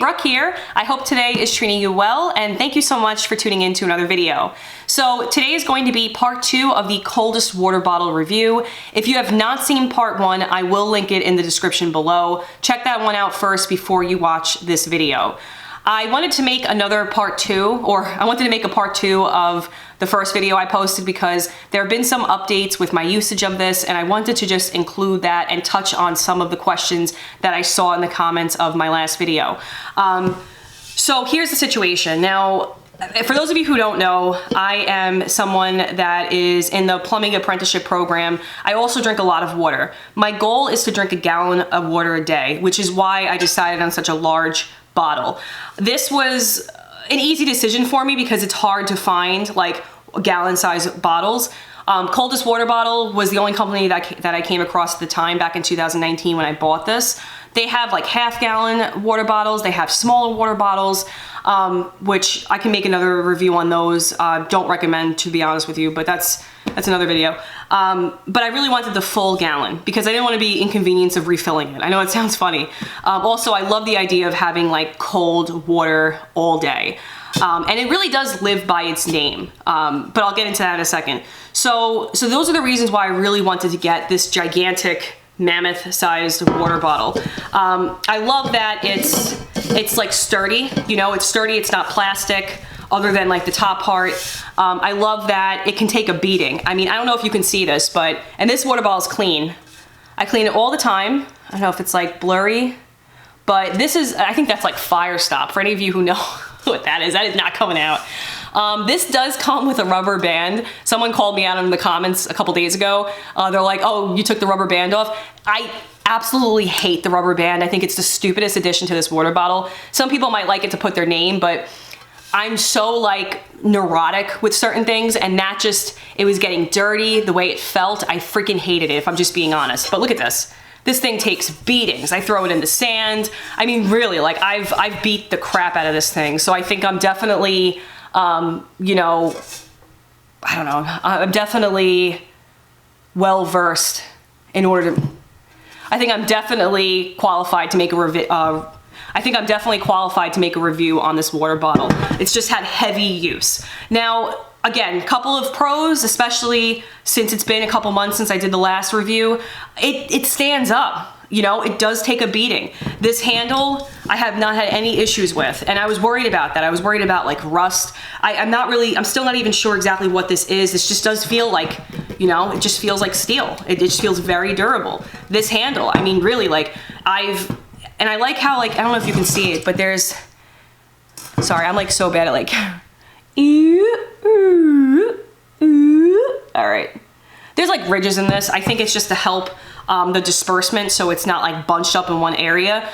Brooke here. I hope today is treating you well, and thank you so much for tuning in to another video. So today is going to be part 2 of the Coldest Water Bottle review. If you have not seen part 1, I will link it in the description below. Check that one out first before you watch this video. I wanted to make another part 2, or I wanted to make a part 2 of the first video I posted because there have been some updates with my usage of this, and I wanted to just include that and touch on some of the questions that I saw in the comments of my last video. So here's the situation. Now, for those of you who don't know, I am someone that is in the plumbing apprenticeship program. I also drink a lot of water. My goal is to drink a gallon of water a day, which is why I decided on such a large bottle. This was an easy decision for me because it's hard to find like gallon size bottles. Coldest Water Bottle was the only company that I came across at the time back in 2019 when I bought this. They have like half-gallon water bottles, they have smaller water bottles, which I can make another review on those. Don't recommend, to be honest with you, but that's another video. But I really wanted the full gallon because I didn't want to be inconvenienced of refilling it. I know it sounds funny. Also, I love the idea of having like cold water all day. And it really does live by its name, but I'll get into that in a second. So those are the reasons why I really wanted to get this gigantic mammoth-sized water bottle. I love that it's like sturdy, you know, it's sturdy, it's not plastic, other than like the top part. I love that it can take a beating. I mean, I don't know if you can see this, and this water bottle is clean. I clean it all the time. I don't know if it's like blurry, but this is, I think that's like Fire Stop. For any of you who know what that is not coming out. This does come with a rubber band. Someone called me out in the comments a couple days ago. They're like, oh, you took the rubber band off. I absolutely hate the rubber band. I think it's the stupidest addition to this water bottle. Some people might like it to put their name, but I'm so like neurotic with certain things, and that just, it was getting dirty the way it felt. I freaking hated it, if I'm just being honest. But look at this. This thing takes beatings. I throw it in the sand. I mean, really, like I've beat the crap out of this thing. So I think I'm definitely, you know, I don't know. I'm definitely well-versed in order to, I think I'm definitely qualified to make a review. I think I'm definitely qualified to make a review on this water bottle. It's just had heavy use. Now, again, couple of pros, especially since it's been a couple months since I did the last review. It stands up, you know, it does take a beating. This handle, I have not had any issues with, and I was worried about that. I was worried about like rust. I'm still not even sure exactly what this is. This just does feel like, you know, it just feels like steel. It just feels very durable. This handle, I mean, really, like and I like how, like, I don't know if you can see it, but there's, sorry, I'm like so bad at like, all right. There's like ridges in this. I think it's just to help the disbursement so it's not like bunched up in one area,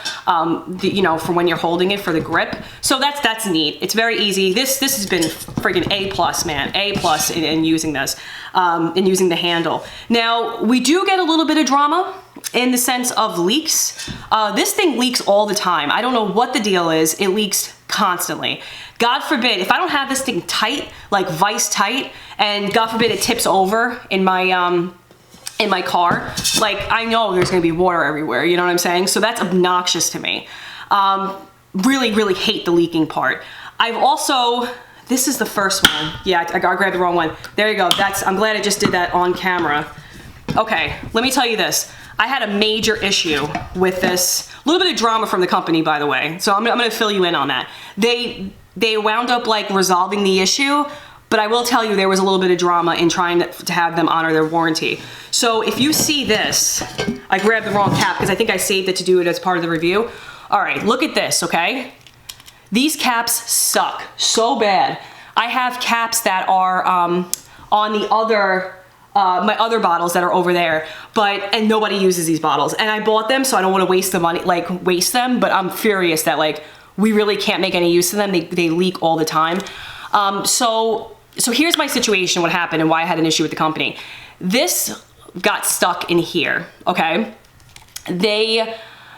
you know, for when you're holding it for the grip. So that's neat. It's very easy. This has been friggin' A+, man. A+ in using this, in using the handle. Now, we do get a little bit of drama in the sense of leaks. This thing leaks all the time. I don't know what the deal is. It leaks constantly. God forbid, if I don't have this thing tight, like vice tight, and God forbid it tips over in my car, like I know there's gonna be water everywhere, you know what I'm saying? So that's obnoxious to me. Really, really hate the leaking part. I've also, this is the first one. Yeah, I grabbed the wrong one. There you go, I'm glad I just did that on camera. Okay, let me tell you this. I had a major issue with this. A little bit of drama from the company, by the way. So I'm gonna fill you in on that. They wound up like resolving the issue, but I will tell you there was a little bit of drama in trying to have them honor their warranty. So if you see this, I grabbed the wrong cap because I think I saved it to do it as part of the review. All right, look at this, okay? These caps suck so bad. I have caps that are on the other, my other bottles that are over there, and nobody uses these bottles. And I bought them, so I don't want to waste the money, like waste them, but I'm furious that like we really can't make any use of them. They leak all the time. So here's my situation, what happened and why I had an issue with the company. This got stuck in here, okay? They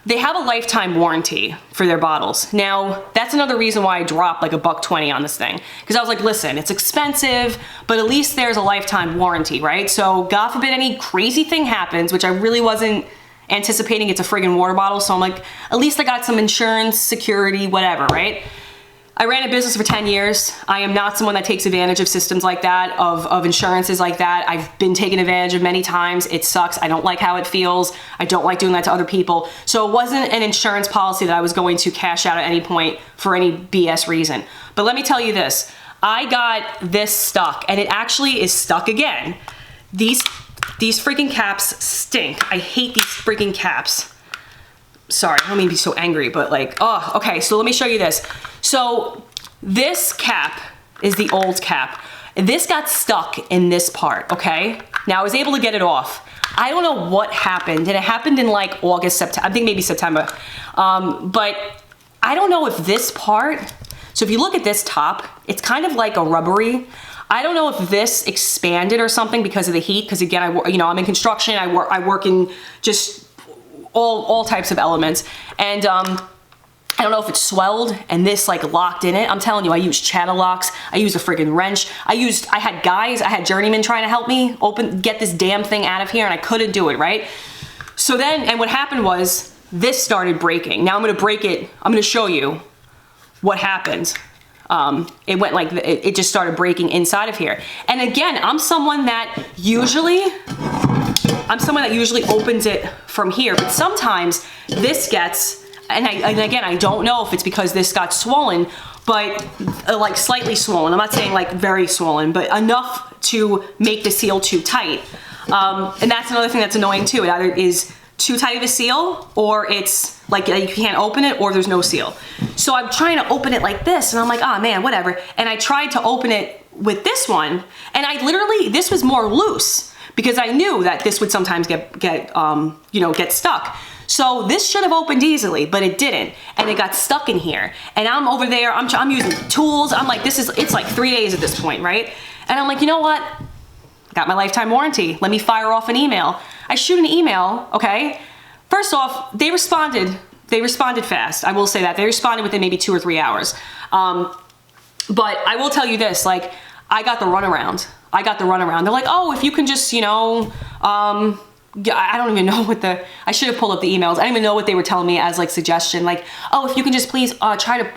have a lifetime warranty for their bottles. Now, that's another reason why I dropped like $1.20 on this thing. Because I was like, listen, it's expensive, but at least there's a lifetime warranty, right? So God forbid any crazy thing happens, which I really wasn't anticipating it's a friggin' water bottle. So I'm like, at least I got some insurance, security, whatever, right? I ran a business for 10 years. I am not someone that takes advantage of systems like that, of insurances like that. I've been taken advantage of many times. It sucks. I don't like how it feels. I don't like doing that to other people. So it wasn't an insurance policy that I was going to cash out at any point for any BS reason. But let me tell you this. I got this stuck, and it actually is stuck again. These freaking caps stink. I hate these freaking caps. Sorry, I don't mean to be so angry, but like, oh, okay, so let me show you this. So this cap is the old cap. This got stuck in this part, okay? Now I was able to get it off. I don't know what happened, and it happened in like August, September, I think maybe September. But I don't know if this part, so if you look at this top, it's kind of like a rubbery. I don't know if this expanded or something because of the heat, because again, I'm in construction, I work in just all types of elements, and I don't know if it swelled and this like locked in it. I'm telling you, I used channel locks, I used a friggin' wrench, I had journeymen trying to help me get this damn thing out of here, and I couldn't do it, right? So then, and what happened was, this started breaking. Now I'm gonna break it, I'm gonna show you what happened. It went like, it just started breaking inside of here. And again, I'm someone that usually opens it from here, but sometimes this gets, and again, I don't know if it's because this got swollen, but like slightly swollen. I'm not saying like very swollen, but enough to make the seal too tight. And that's another thing that's annoying too. It either is too tight of a seal, or it's like you can't open it, or there's no seal. So I'm trying to open it like this, and I'm like, oh man, whatever. And I tried to open it with this one, and I literally, this was more loose, because I knew that this would sometimes get stuck. So this should have opened easily, but it didn't, and it got stuck in here. And I'm over there, I'm using tools. I'm like, it's like 3 days at this point, right? And I'm like, you know what? Got my lifetime warranty. Let me fire off an email. I shoot an email, okay? First off, they responded fast. I will say that. They responded within maybe 2 or 3 hours. But I will tell you this, like, I got the runaround. They're like, oh, if you can just, I don't even know what I should have pulled up the emails. I don't even know what they were telling me as like suggestion. Like, oh, if you can just please try to,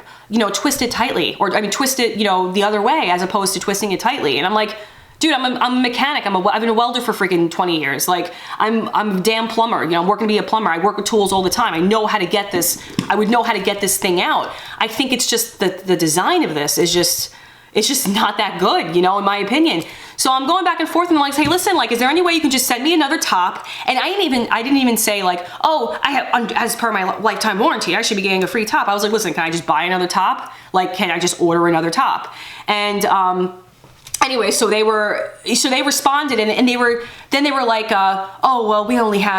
twist it tightly, or twist it, the other way as opposed to twisting it tightly. And I'm like, dude, I'm a mechanic. I've been a welder for freaking 20 years. Like, I'm a damn plumber. I'm working to be a plumber. I work with tools all the time. I know how to get this. I would know how to get this thing out. I think it's just the design of this is just, it's just not that good, in my opinion. So I'm going back and forth, and I'm like, hey, listen, like, is there any way you can just send me another top? And I didn't even say like, oh, I have, as per my lifetime warranty, I should be getting a free top. I was like, listen, can I just buy another top? Like, can I just order another top? And anyway, so they responded, and they were like, oh, well,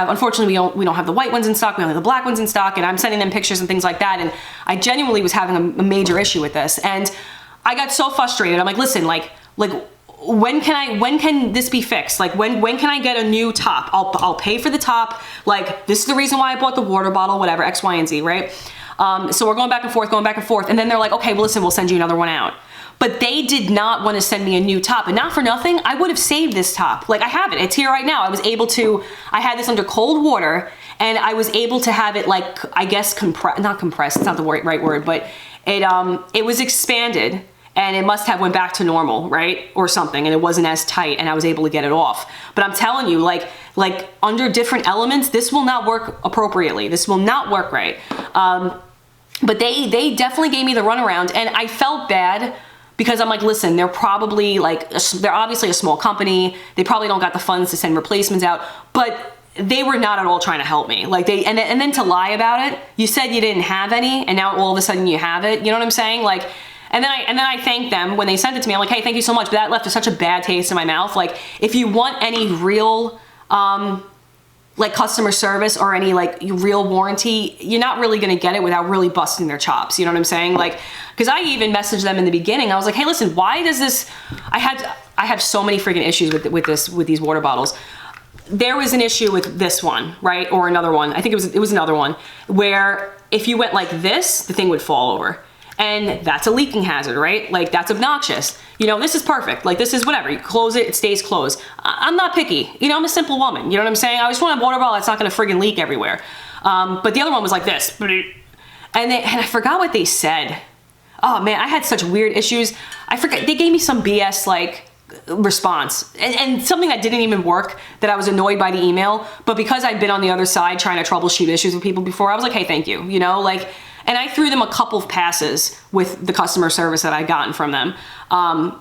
unfortunately, we don't have the white ones in stock. We only have the black ones in stock. And I'm sending them pictures and things like that. And I genuinely was having a major issue with this. And I got so frustrated. I'm like, listen, like, when can this be fixed? Like, when can I get a new top? I'll pay for the top. Like, this is the reason why I bought the water bottle, whatever, X, Y, and Z, right? So we're going back and forth. And then they're like, okay, well, listen, we'll send you another one out. But they did not want to send me a new top, and not for nothing, I would have saved this top. Like, I have it, it's here right now. I had this under cold water, and I was able to have it, like, I guess not compressed, it's not the right word, but it was expanded, and it must have went back to normal, right? Or something, and it wasn't as tight, and I was able to get it off. But I'm telling you, like under different elements, this will not work appropriately. This will not work right. But they definitely gave me the runaround, and I felt bad, because I'm like, listen, they're probably like, they're obviously a small company. They probably don't got the funds to send replacements out, but they were not at all trying to help me. Like, and then to lie about it, you said you didn't have any, and now all of a sudden you have it. You know what I'm saying? Like, and then I thanked them when they sent it to me. I'm like, hey, thank you so much. But that left such a bad taste in my mouth. Like, if you want any real, like, customer service or any like real warranty, you're not really gonna get it without really busting their chops. You know what I'm saying? Like, because I even messaged them in the beginning. I was like, hey, listen, why does this? I have so many freaking issues with these water bottles. There was an issue with this one, right, or another one. I think it was another one where if you went like this, the thing would fall over. And that's a leaking hazard, right? Like, that's obnoxious. You know, this is perfect. Like, this is whatever. You close it, it stays closed. I'm not picky. You know, I'm a simple woman. You know what I'm saying? I just want a water bottle that's not gonna friggin' leak everywhere. But the other one was like this. And I forgot what they said. Oh man, I had such weird issues. I forgot, they gave me some BS like response and something that didn't even work, that I was annoyed by the email. But because I'd been on the other side trying to troubleshoot issues with people before, I was like, hey, thank you, you know, like, and I threw them a couple of passes with the customer service that I'd gotten from them.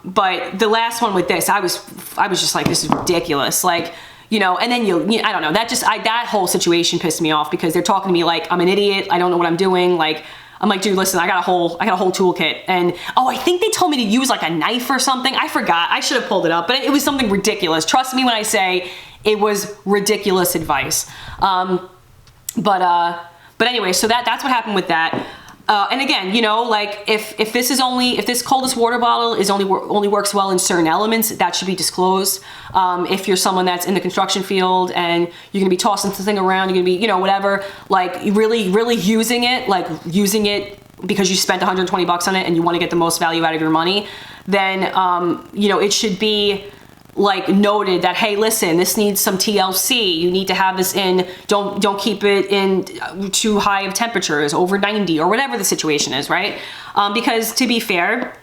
But the last one with this, I was just like, this is ridiculous. Like, you know, and then I don't know, that whole situation pissed me off because they're talking to me like I'm an idiot. I don't know what I'm doing. Like, I'm like, dude, listen, I got a whole toolkit. And oh, I think they told me to use like a knife or something. I forgot, I should have pulled it up, but it was something ridiculous. Trust me when I say it was ridiculous advice. But anyway, so that's what happened with that. And again, you know, like if this coldest water bottle is only works well in certain elements, that should be disclosed. If you're someone that's in the construction field and you're gonna be tossing something around, you're gonna be, you know, whatever, like really using it because you spent 120 bucks on it and you want to get the most value out of your money, then you know, it should be like noted that, hey, listen, this needs some TLC. You need to have this in, don't keep it in too high of temperatures, over 90 or whatever the situation is, right? Because to be fair,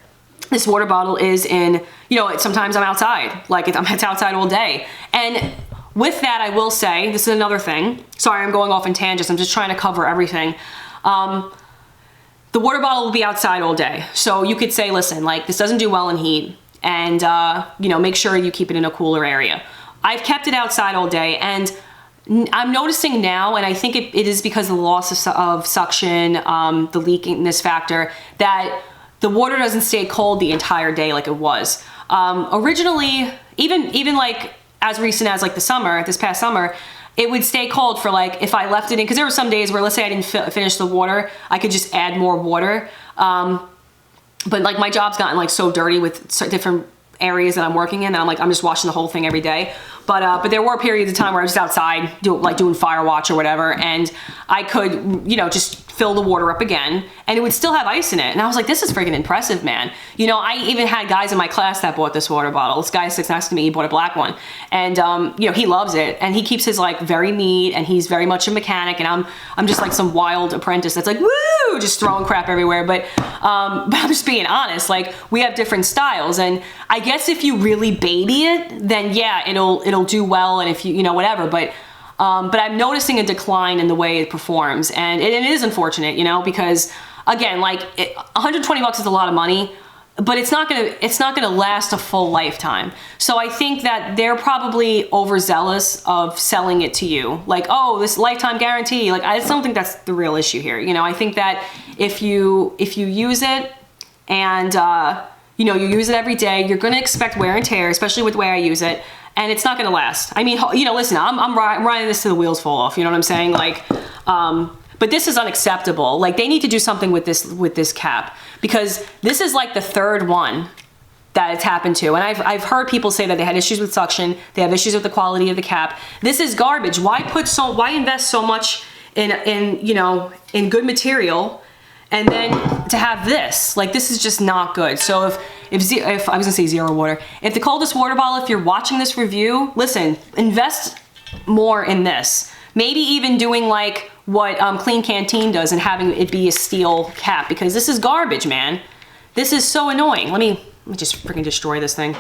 this water bottle is in, you know, sometimes I'm outside, like it's outside all day. And with that, I will say, this is another thing. Sorry, I'm going off in tangents. I'm just trying to cover everything. The water bottle will be outside all day. So you could say, listen, like this doesn't do well in heat. And, you know, make sure you keep it in a cooler area. I've kept it outside all day, and I'm noticing now, and I think it is because of the loss of suction, the leakiness factor, that the water doesn't stay cold the entire day like it was. Originally, even like as recent as like this past summer, it would stay cold for like, if I left it in, because there were some days where, let's say I didn't finish the water, I could just add more water. But like my job's gotten like so dirty with different areas that I'm working in that I'm just washing the whole thing every day. But there were periods of time where I was just outside doing fire watch or whatever, and I could, you know, just fill the water up again and it would still have ice in it. And I was like, this is freaking impressive, man. You know, I even had guys in my class that bought this water bottle. This guy sits next to me, he bought a black one. And you know, he loves it and he keeps his like very neat and he's very much a mechanic, and I'm just like some wild apprentice that's like, woo, just throwing crap everywhere. But I'm just being honest, like we have different styles, and I guess if you really baby it, then yeah, it'll do well, and if you know, whatever. But I'm noticing a decline in the way it performs, and it is unfortunate, you know, because again, like 120 bucks is a lot of money, but it's not gonna last a full lifetime. So I think that they're probably overzealous of selling it to you, like, oh, this lifetime guarantee. Like, I just don't think that's the real issue here. You know, I think that if you use it and you know, you use it every day, you're gonna expect wear and tear, especially with the way I use it. And it's not gonna last. I mean, you know, listen, I'm riding this till the wheels fall off. You know what I'm saying? Like, but this is unacceptable. Like, they need to do something with this cap, because this is like the third one that it's happened to. And I've heard people say that they had issues with suction. They have issues with the quality of the cap. This is garbage. Why invest so much in you know, in good material, and then to have this? Like, this is just not good. So if I was gonna say zero water, if the coldest water bottle, if you're watching this review, listen, invest more in this. Maybe even doing like what Clean Canteen does and having it be a steel cap, because this is garbage, man. This is so annoying. Let me just freaking destroy this thing.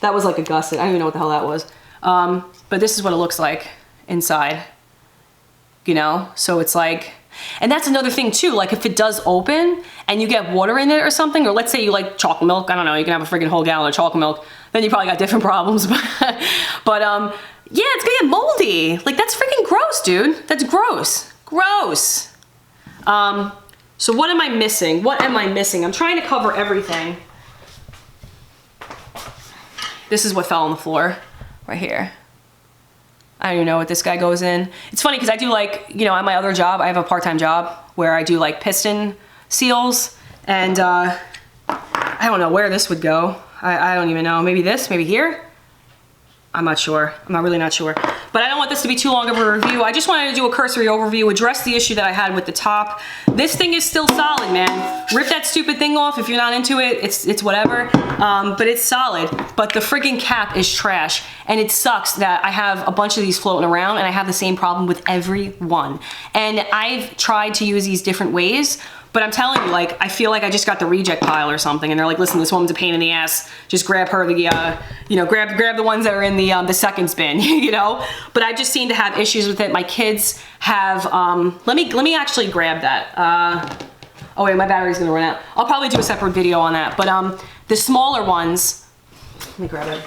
That was like a gusset. I don't even know what the hell that was. But this is what it looks like inside, you know? So it's like, and that's another thing too, like if it does open and you get water in it or something, or let's say you like chocolate milk, I don't know, you can have a freaking whole gallon of chocolate milk, then you probably got different problems. But yeah, it's gonna get moldy. Like, that's freaking gross, dude. That's gross. Gross. So what am I missing? What am I missing? I'm trying to cover everything. This is what fell on the floor right here. I don't even know what this guy goes in. It's funny because I do, like, you know, at my other job, I have a part-time job where I do like piston seals, and I don't know where this would go. I don't even know. Maybe this, maybe here. I'm not sure. I'm really not sure. but I don't want this to be too long of a review. I just wanted to do a cursory overview, address the issue that I had with the top. This thing is still solid, man. Rip that stupid thing off if you're not into it. It's whatever, but it's solid. But the friggin' cap is trash, and it sucks that I have a bunch of these floating around, and I have the same problem with every one. And I've tried to use these different ways, but I'm telling you, like, I feel like I just got the reject pile or something, and they're like, listen, this woman's a pain in the ass. Just grab her the, you know, grab the ones that are in the second bin, you know? But I just seem to have issues with it. My kids have, let me actually grab that. Oh wait, my battery's gonna run out. I'll probably do a separate video on that. But the smaller ones, let me grab it.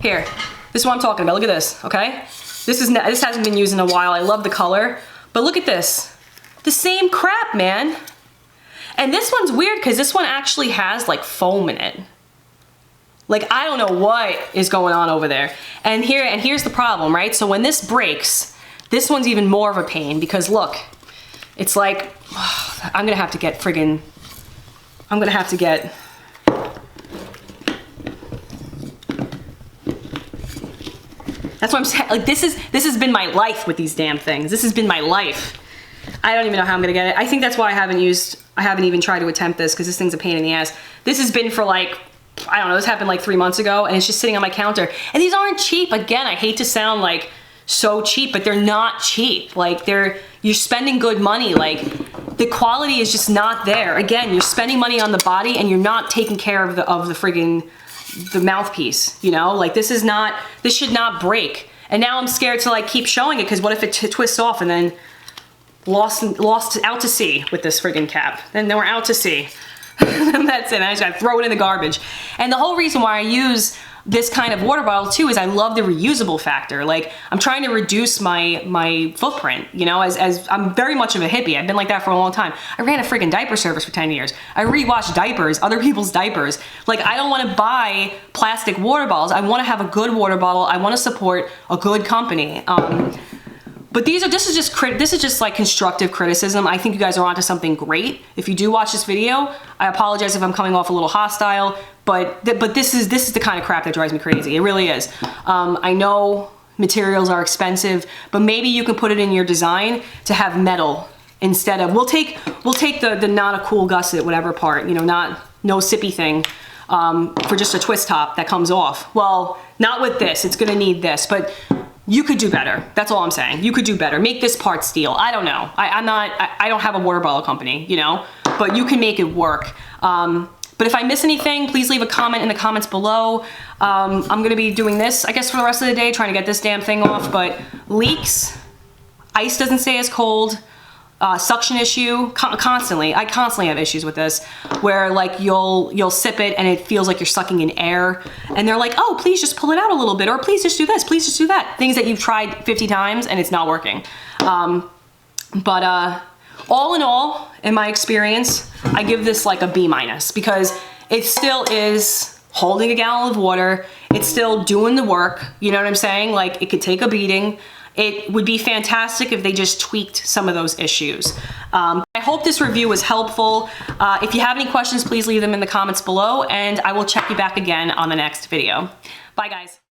Here, this is what I'm talking about. Look at this, okay? This hasn't been used in a while. I love the color, but look at this. The same crap, man. And this one's weird because this one actually has like foam in it. Like, I don't know what is going on over there. And here's the problem, right? So when this breaks, this one's even more of a pain because look, it's like, I'm gonna have to get that's what I'm saying. Like, this has been my life with these damn things. This has been my life. I don't even know how I'm gonna get it. I think that's why I haven't even tried to attempt this, because this thing's a pain in the ass. This has been for like, I don't know, this happened like 3 months ago, and it's just sitting on my counter. And these aren't cheap. Again, I hate to sound like so cheap, but they're not cheap. Like, you're spending good money. Like, the quality is just not there. Again, you're spending money on the body and you're not taking care of the friggin' the mouthpiece, you know? Like, this should not break. And now I'm scared to like keep showing it, because what if it twists off and then lost out to sea with this friggin' cap? Then we're out to sea. And that's it. I just gotta throw it in the garbage. And the whole reason why I use this kind of water bottle too is I love the reusable factor. Like, I'm trying to reduce my footprint, you know, as I'm very much of a hippie. I've been like that for a long time. I ran a freaking diaper service for 10 years. I rewashed diapers, other people's diapers. Like, I don't want to buy plastic water bottles. I want to have a good water bottle. I want to support a good company. But this is just like constructive criticism. I think you guys are onto something great. If you do watch this video, I apologize if I'm coming off a little hostile, but this is the kind of crap that drives me crazy. It really is. I know materials are expensive, but maybe you can put it in your design to have metal instead of, we'll take the not a cool gusset, whatever part, you know, no sippy thing, for just a twist top that comes off. Well, not with this, it's gonna need this, but you could do better. That's all I'm saying. You could do better. Make this part steel. I don't know. I don't have a water bottle company, you know, but you can make it work. But if I miss anything, please leave a comment in the comments below. I'm gonna be doing this, I guess, for the rest of the day, trying to get this damn thing off, but leaks, ice doesn't stay as cold, suction issue, constantly. I constantly have issues with this, where like you'll sip it and it feels like you're sucking in air, and they're like, oh, please just pull it out a little bit, or please just do this, please just do that. Things that you've tried 50 times and it's not working. But all in all, in my experience, I give this like a B-, because it still is holding a gallon of water. It's still doing the work. You know what I'm saying? Like, it could take a beating. It would be fantastic if they just tweaked some of those issues. I hope this review was helpful. If you have any questions, please leave them in the comments below, and I will check you back again on the next video. Bye, guys.